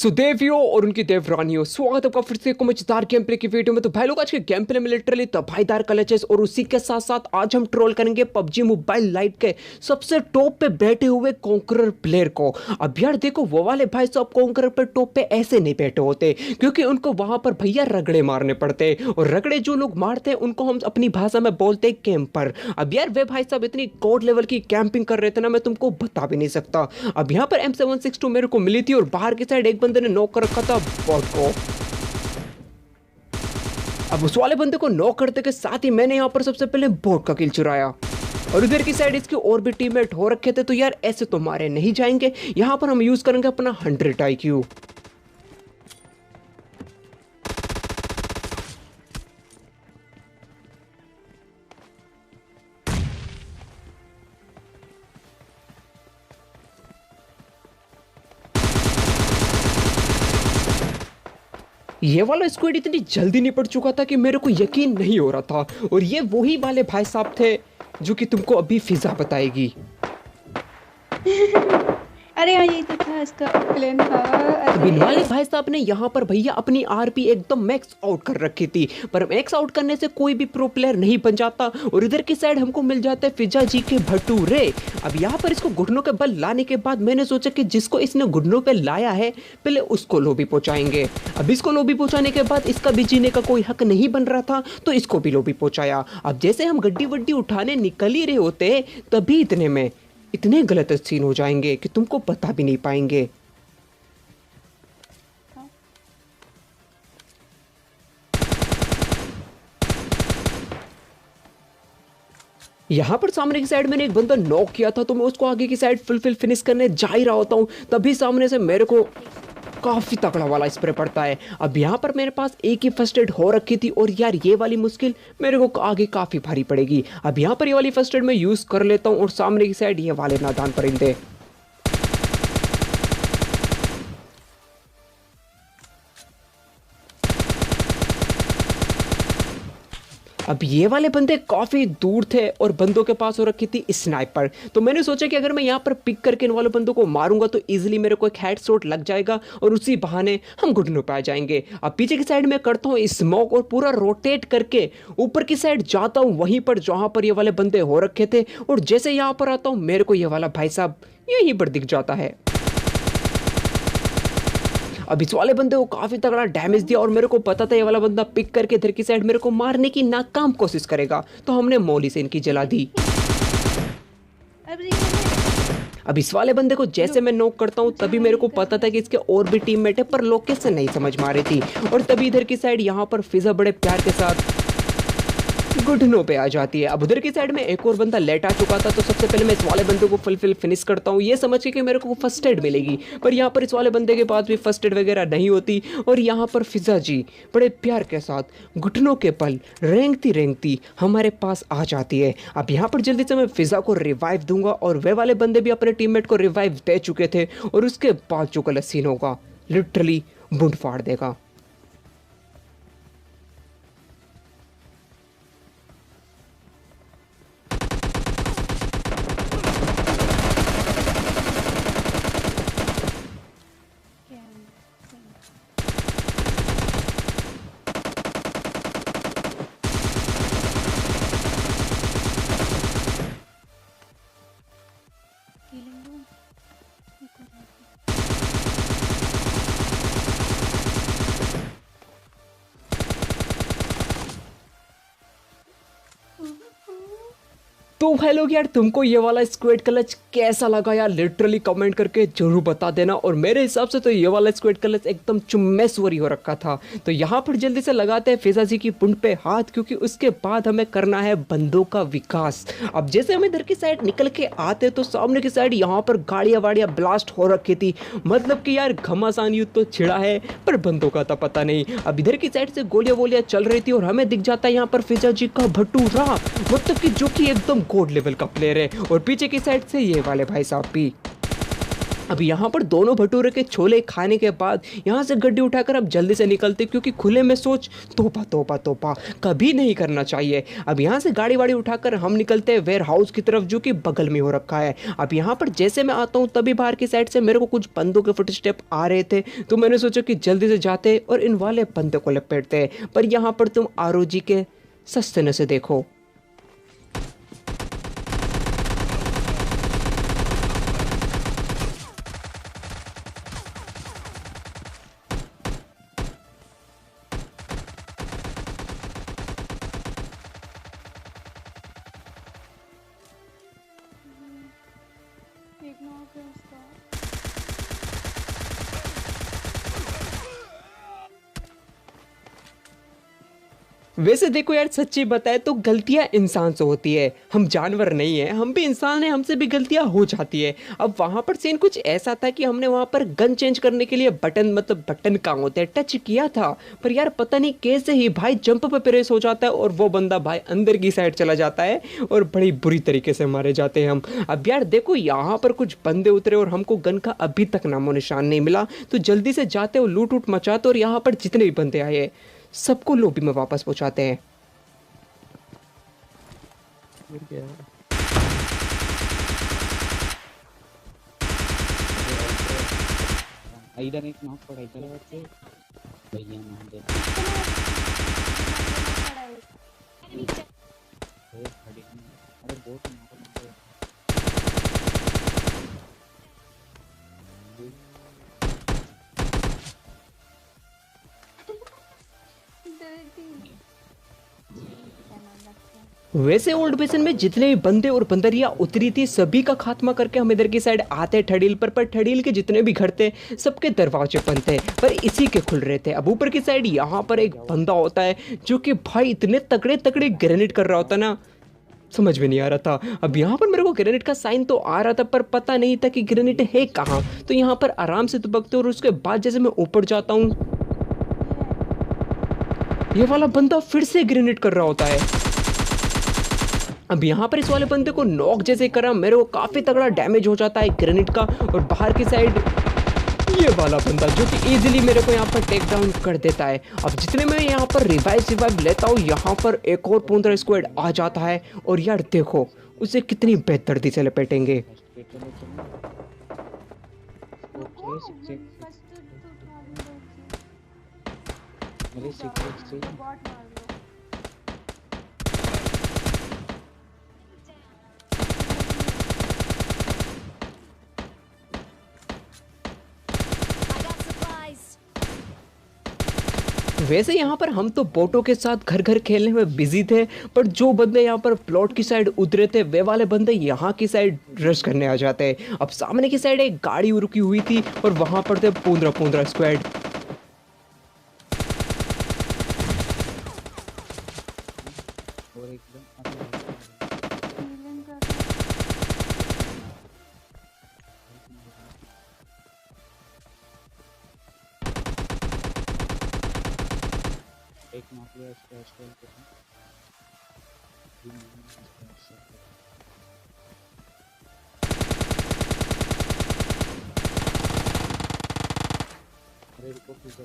सुदेवियों और उनकी देवरानियों, स्वागत है आपका फिर से एक मजेदार गेम प्ले की वीडियो में। तो भाई लोग आज के गेम प्ले में लिटरली तबाहीदार क्लचेस और उसी के साथ साथ आज हम ट्रोल करेंगे पबजी मोबाइल लाइट के सबसे टॉप पे बैठे हुए कॉन्करर प्लेयर को। अब यार देखो, वो वाले भाई साहब कॉन्करर पे टॉप पे ऐसे नहीं बैठे होते, क्योंकि उनको वहां पर भैया रगड़े मारने पड़ते, और रगड़े जो लोग मारते हैं उनको हम अपनी भाषा में बोलते हैं कैंपर। अब यार वे भाई साहब इतनी कोड लेवल की कैंपिंग कर रहे थे ना, मैं तुमको बता भी नहीं सकता। अब यहाँ पर M762 मेरे को मिली थी और बाहर की साइड एक बंदे ने नॉक कर रखा था बॉट को। अब उस वाले बंदे को नॉक करते के साथ ही मैंने यहाँ पर सबसे पहले बॉट का किल चुराया, और उधर की साइड इसके और भी टीममेट हो रखे थे। तो यार ऐसे तो मारे नहीं जाएंगे, यहाँ पर हम यूज करेंगे अपना 100 IQ। ये वाला स्क्वाड इतनी जल्दी निपट चुका था कि मेरे को यकीन नहीं हो रहा था, और ये वही वाले भाई साहब थे जो कि तुमको अभी फिजा बताएगी। अरे हाँ, ये तो था, इसका प्लान था। बिन वाले भाई साहब ने यहाँ पर भैया अपनी RP एकदम मैक्स आउट कर रखी थी, पर मैक्स आउट करने से कोई भी प्रो प्लेयर नहीं बन जाता। और इधर की साइड हमको मिल जाते हैं फिजा जी के भटूरे। अब यहाँ पर इसको घुटनों के बल लाने के बाद मैंने सोचा कि जिसको इसने घुटनों पे लाया है पहले उसको लोबी पहुंचाएंगे। अब इसको लोबी पहुंचाने के बाद इसका भी जीने का कोई हक नहीं बन रहा था, तो इसको भी लोबी पहुंचाया। अब जैसे हम गड्डी वड्डी उठाने निकल ही रहे होते, तभी इतने में इतने गलत सीन हो जाएंगे कि तुमको पता भी नहीं पाएंगे। यहाँ पर सामने की साइड मैंने एक बंदा नॉक किया था, तो मैं उसको आगे की साइड फुल फिनिश करने जा ही रहा होता हूँ, तभी सामने से मेरे को काफी तगड़ा वाला स्प्रे पड़ता है। अब यहाँ पर मेरे पास एक ही फर्स्ट एड हो रखी थी, और यार ये वाली मुश्किल मेरे को आगे काफी भारी पड़ेगी। अब यहाँ पर ये वाली फर्स्ट एड मैं यूज कर लेता हूँ, और सामने की साइड ये वाले नादान परिंदे। अब ये वाले बंदे काफी दूर थे और बंदों के पास हो रखी थी स्नाइपर, तो मैंने सोचा कि अगर मैं यहाँ पर पिक करके इन वाले बंदों को मारूंगा तो इजीली मेरे को एक हेडशॉट लग जाएगा, और उसी बहाने हम घुटनों पे आ जाएंगे। अब पीछे की साइड में करता हूँ स्मोक और पूरा रोटेट करके ऊपर की साइड जाता हूँ, वहीं पर जहाँ पर ये वाले बंदे हो रखे थे, और जैसे यहाँ पर आता हूँ मेरे को ये वाला भाई साहब यहीं पर दिख जाता है। अब इस वाले बंदे को काफी तगड़ा डैमेज दिया, और मेरे को पता था ये वाला बंदा पिक करके इधर की साइड मेरे को मारने की नाकाम कोशिश करेगा, तो हमने मौली से इनकी जला दी। अब इस वाले बंदे को जैसे मैं नॉक करता हूँ तभी मेरे को पता था कि इसके और भी टीममेट है, पर लोकेशन नहीं समझ में आ रही थी, और तभी इधर की साइड यहाँ पर फिजा बड़े प्यार के साथ घुटनों पे आ जाती है। अब उधर की साइड में एक और बंदा लेट आ चुका था, तो सबसे पहले मैं इस वाले बंदे को फुल फिनिश करता हूँ, ये समझ के कि मेरे को फर्स्ट एड मिलेगी, पर यहाँ पर इस वाले बंदे के पास भी फर्स्ट एड वगैरह नहीं होती, और यहाँ पर फिजा जी बड़े प्यार के साथ घुटनों के पल रेंगती रेंगती हमारे पास आ जाती है। अब यहाँ पर जल्दी से मैं फिजा को रिवाइव दूंगा, और वे वाले बंदे भी अपने टीममेट को रिवाइव दे चुके थे, और उसके बाद जो गलत सीन होगा लिटरली बुंड फाड़ देगा। तो भाई लोग यार, तुमको ये वाला स्क्वेड क्लच कैसा लगा यार, लिटरली कमेंट करके जरूर बता देना। और मेरे हिसाब से तो ये वाला स्क्वेड क्लच एकदम चुम्मेश्वरी हो रखा था। तो यहाँ पर जल्दी से लगाते हैं फिजा जी की पुंड पे हाथ, क्योंकि उसके बाद हमें करना है बंदों का विकास। अब जैसे हम इधर की साइड निकल के आते तो सामने की साइड यहाँ पर गाड़ियाँ वाड़ियाँ ब्लास्ट हो रखी थी, मतलब कि यार घमासान युद्ध तो छिड़ा है, पर बंदों का तो पता नहीं। अब इधर की साइड से गोलियां वोलियां चल रही थी, और हमें दिख जाता है यहाँ पर फिजा जी का भटूरा, मतलब कि जो कि एकदम गोल्ड लेवल का प्लेयर है, और पीछे की साइड से ये वाले भाई साहब भी। अब यहाँ पर दोनों भटूरे के छोले खाने के बाद यहाँ से गड्डी उठाकर अब जल्दी से निकलते, क्योंकि खुले में सोच तोपा तोपा तोपा कभी नहीं करना चाहिए। अब यहाँ से गाड़ी वाड़ी उठाकर हम निकलते हैं वेयर हाउस की तरफ, जो कि बगल में हो रखा है। अब यहाँ पर जैसे मैं आता हूँ तभी बाहर की साइड से मेरे को कुछ बंदों के फुटस्टेप आ रहे थे, तो मैंने सोचा कि जल्दी से जाते और इन वाले बंदे को लपेटते हैं। पर यहाँ पर तुम आरओजी के सस्ते से देखो। एक नॉक है उसका। वैसे देखो यार, सच्ची बताए तो गलतियां इंसान से होती है, हम जानवर नहीं है, हम भी इंसान हैं, हमसे भी गलतियां हो जाती है। अब वहां पर सीन कुछ ऐसा था कि हमने वहां पर गन चेंज करने के लिए बटन, मतलब बटन कहाँ होते हैं, टच किया था, पर यार पता नहीं कैसे ही भाई जंप पे प्रेस हो जाता है और वो बंदा भाई अंदर की साइड चला जाता है और बड़ी बुरी तरीके से मारे जाते हैं हम। अब यार देखो यहाँ पर कुछ बंदे उतरे और हमको गन का अभी तक नामो निशान नहीं मिला, तो जल्दी से जाते और लूट उट मचाते और यहाँ पर जितने भी बंदे आए सबको लॉबी में वापस पहुंचाते हैं। इधर एक नॉक पड़ा इधर बच्चे भैया मान दे खड़ी अरे बहुत नॉक वैसे ओल्ड बेसन में जितने भी बंदे और बंदरियां उतरी थी सभी का खात्मा करके हम इधर की साइड आते ठड़ील पर ठड़ील के जितने भी घर थे सबके दरवाजे बंद थे, पर इसी के खुल रहे थे। अब ऊपर की साइड यहाँ पर एक बंदा होता है जो कि भाई इतने तगड़े तगड़े ग्रेनेड कर रहा होता ना, समझ में नहीं आ रहा था। अब यहाँ पर मेरे को ग्रेनेड का साइन तो आ रहा था पर पता नहीं था कि ग्रेनेड है कहाँ, तो यहाँ पर आराम से दुबकते और उसके बाद जैसे मैं ऊपर जाता हूँ ये वाला बंदा फिर से ग्रेनेड कर रहा होता है। अब यहाँ पर इस वाले बंदे को नॉक जैसे करा, मेरे को काफी तगड़ा डैमेज हो जाता है ग्रेनेड का, और बाहर की साइड ये वाला बंदा जो कि इजीली मेरे को यहाँ पर टेक डाउन कर देता है। अब जितने मैं यहाँ पर रिवाइव लेता हूँ यहाँ पर एक और पूंदरा स्क्वाड आ जाता है और यार देखो उसे कितनी बेदर्दी से लपेटेंगे। वैसे यहाँ पर हम तो बोटों के साथ घर घर खेलने में बिजी थे, पर जो बंदे यहाँ पर प्लॉट की साइड उतरे थे वे वाले बंदे यहाँ की साइड रश करने आ जाते हैं। अब सामने की साइड एक गाड़ी रुकी हुई थी और वहां पर थे पूंदरा पूंदरा स्क्वाड। एक नॉक लिया इसका एस्ट्रल के अरे रुको प्लीज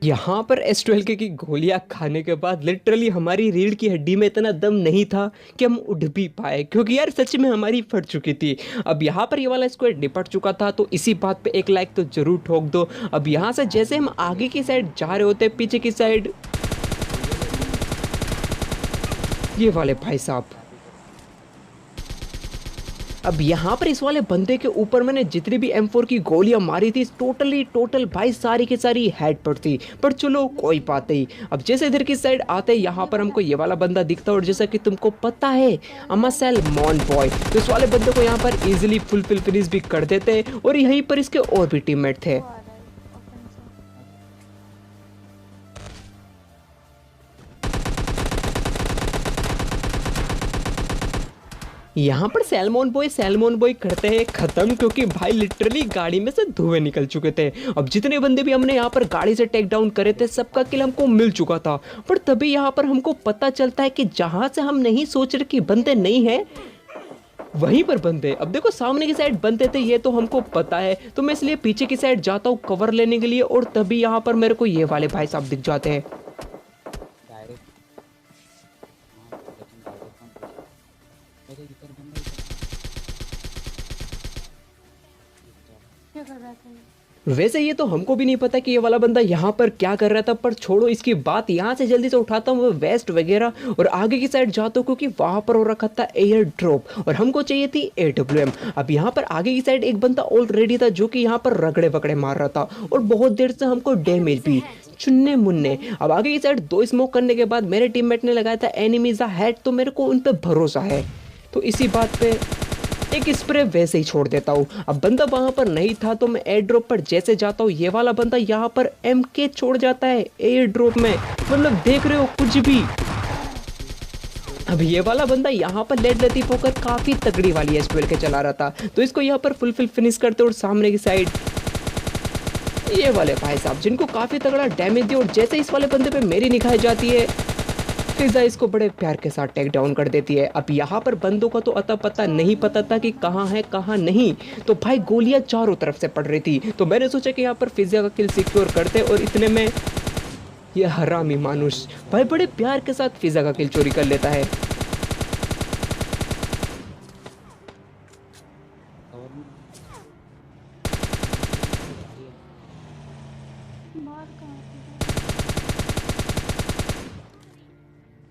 यहाँ पर S12 की गोलियां खाने के बाद लिटरली हमारी रीढ़ की हड्डी में इतना दम नहीं था कि हम उठ भी पाए, क्योंकि यार सच में हमारी फट चुकी थी। अब यहाँ पर ये वाला स्क्वाड निपट चुका था, तो इसी बात पे एक लाइक तो जरूर ठोक दो। अब यहाँ से जैसे हम आगे की साइड जा रहे होते पीछे की साइड ये वाले भाई साहब, अब यहाँ पर इस वाले बंदे के ऊपर मैंने जितनी भी M4 की गोलियां मारी थी टोटल भाई सारी की सारी हेड पर थी, पर चलो कोई बात नहीं। अब जैसे इधर की साइड आते यहाँ पर हमको ये वाला बंदा दिखता है और जैसा कि तुमको पता है अमासेल मॉन बॉय, तो इस वाले बंदे को यहाँ पर इजीली फुल फिनिश भी कर देते हैं और यहीं पर इसके और भी टीममेट थे। यहाँ पर सैलमोन बॉय करते हैं खत्म, क्योंकि भाई लिटरली गाड़ी में से धुएं निकल चुके थे। अब जितने बंदे भी हमने यहाँ पर गाड़ी से टेक डाउन करे थे सबका किल हमको मिल चुका था। पर तभी यहाँ पर हमको पता चलता है कि जहाँ से हम नहीं सोच रहे कि बंदे नहीं हैं वहीं पर बंदे। अब देखो सामने की साइड बंदे थे ये तो हमको पता है, तो मैं इसलिए पीछे की साइड जाता हूँ कवर लेने के लिए, और तभी यहाँ पर मेरे को ये वाले भाई साहब दिख जाते हैं। डायरेक्ट हाँ लेकिन डायरेक्ट हम अरे इधर बंदा क्या कर रहा था ये? वैसे ये तो हमको भी नहीं पता कि ये वाला बंदा यहाँ पर क्या कर रहा था, पर छोड़ो इसकी बात। यहाँ से जल्दी से उठाता हूँ वेस्ट वगैरह और आगे की साइड जाता हूँ, क्योंकि वहाँ पर हो रखा था एयर ड्रॉप और हमको चाहिए थी AWM। अब यहाँ पर आगे की साइड एक बंदा ऑलरेडी था जो कि यहाँ पर रगड़े वगड़े मार रहा था और बहुत देर से हमको डैमेज भी चुन्ने मुन्ने। अब आगे की साइड 2 स्मोक करने के बाद मेरे टीममेट ने लगाया था एनिमीज अ हेड, तो मेरे को उन पर भरोसा है, तो इसी बात पे एक स्प्रे वैसे ही छोड़ देता हूँ। अब बंदा वहां पर नहीं था तो मैं एयर ड्रॉप पर जैसे जाता हूँ ये वाला बंदा यहाँ पर MK छोड़ जाता है एयर ड्रॉप में, मतलब देख रहे हो कुछ भी। अब ये वाला बंदा यहाँ पर लेट लतीफ होकर काफी तगड़ी वाली S12 के चला रहा था, तो इसको यहाँ पर फुल फिनिश करते और सामने की साइड ये वाले भाई साहब जिनको काफी तगड़ा डैमेज दिया, और जैसे इस वाले बंदे पे मेरी निगाह जाती है फिजा इसको बड़े प्यार के साथ टेक डाउन कर देती है। अब यहाँ पर बंदों का तो अता पता नहीं पता था कि कहाँ है कहाँ नहीं, तो भाई गोलियां चारों तरफ से पड़ रही थी, तो मैंने सोचा कि यहाँ पर फिजा का किल सिक्योर करते, और इतने में ये हरामी मानुष भाई बड़े प्यार के साथ फिजा का किल चोरी कर लेता है। कवर में मार कहाँ से?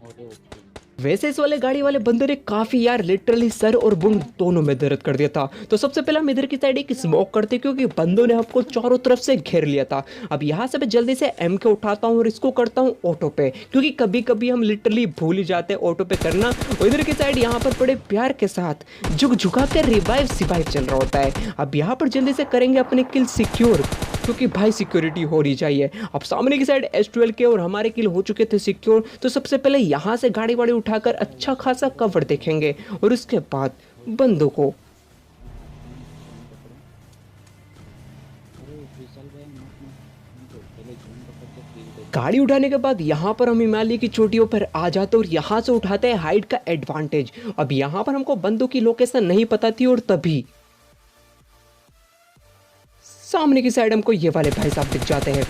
अरे ओके वैसे इस वाले गाड़ी वाले बंदे ने काफी यार लिटरली सर और बुंड दोनों में दर्द कर दिया था। तो सबसे पहले हम इधर की साइड एक स्मोक करते, क्योंकि बंदों ने हमको चारों तरफ से घेर लिया था। अब यहाँ से मैं जल्दी से MK उठाता हूँ और इसको करता हूँ ऑटो पे, क्योंकि कभी कभी हम लिटरली भूल ही जाते हैं ऑटो पे करना। और इधर की साइड यहाँ पर बड़े प्यार के साथ झुक झुका कर रिवाइव सिवाइव चल रहा होता है। अब यहाँ पर जल्दी से करेंगे अपने किल सिक्योर, क्योंकि भाई सिक्योरिटी होनी चाहिए। अब सामने की साइड S12 के और हमारे किल हो चुके थे सिक्योर, तो सबसे पहले यहाँ से गाड़ी वाड़ी उठाकर अच्छा खासा कवर देखेंगे और उसके बाद बंदों को अरे फिसल गए मत मत पहले जूम पकड़ के फील दे गाड़ी उठाने के बाद यहाँ पर हम हिमालय की चोटियों पर आ जाते और यहाँ से उठाते हैं हाइट का एडवांटेज। अब यहाँ पर हमको बंदों की लोकेशन नहीं पता थी, और तभी सामने की साइड हमको ये वाले भाई साहब दिख जाते हैं।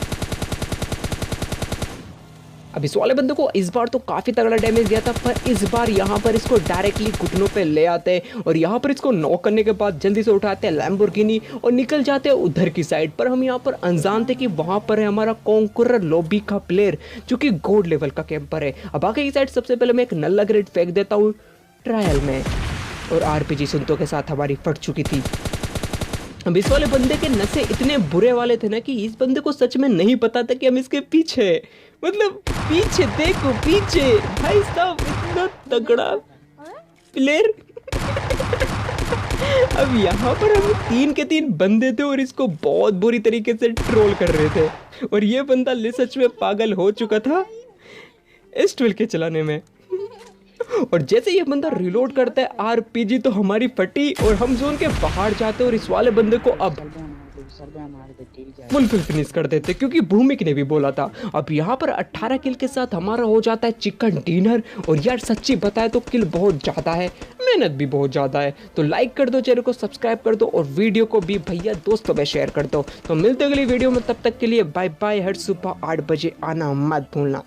अब इस वाले बंदे को इस बार तो काफी तगड़ा डैमेज दिया था, पर इस बार यहाँ पर इसको डायरेक्टली घुटनों पे ले आते हैं और यहाँ पर इसको नॉक करने के बाद जल्दी से उठाते हैं लैम्बोर्गिनी और निकल जाते हैं उधर की साइड पर। हम यहाँ पर अनजान थे कि वहाँ पर है हमारा कॉन्करर लॉबी का प्लेयर जो कि गोल्ड लेवल का कैंपर है। अब आगे की साइड सबसे पहले मैं एक नल्ला ग्रेड फेंक देता हूँ ट्रायल में, और RPG सुनतों के साथ हमारी फट चुकी थी। अब इस वाले बंदे के नशे इतने बुरे वाले थे ना कि इस बंदे को सच में नहीं पता था कि हम इसके पीछे हैं। मतलब पीछे देखो, पीछे भाई साहब इतना तगड़ा प्लेयर। अब यहाँ पर हम 3 के 3 बंदे थे और इसको बहुत बुरी तरीके से ट्रोल कर रहे थे, और ये बंदा सच में पागल हो चुका था S12 के चलाने में। और जैसे ये बंदा रिलोड करता है RPG तो हमारी फटी और हम जोन के बाहर जाते और इस वाले बंदे को अब फुल फिनिश कर देते, क्योंकि भूमिक ने भी बोला था। अब यहाँ पर 18 किल के साथ हमारा हो जाता है चिकन डिनर। और यार सच्ची बताए तो किल बहुत ज़्यादा है, मेहनत भी बहुत ज़्यादा है, तो लाइक कर दो, चैनल को सब्सक्राइब कर दो और वीडियो को भी भैया दोस्तों में शेयर कर दो। तो मिलते अगली वीडियो में, तब तक के लिए बाय बाय। हर सुबह 8 बजे आना मत भूलना।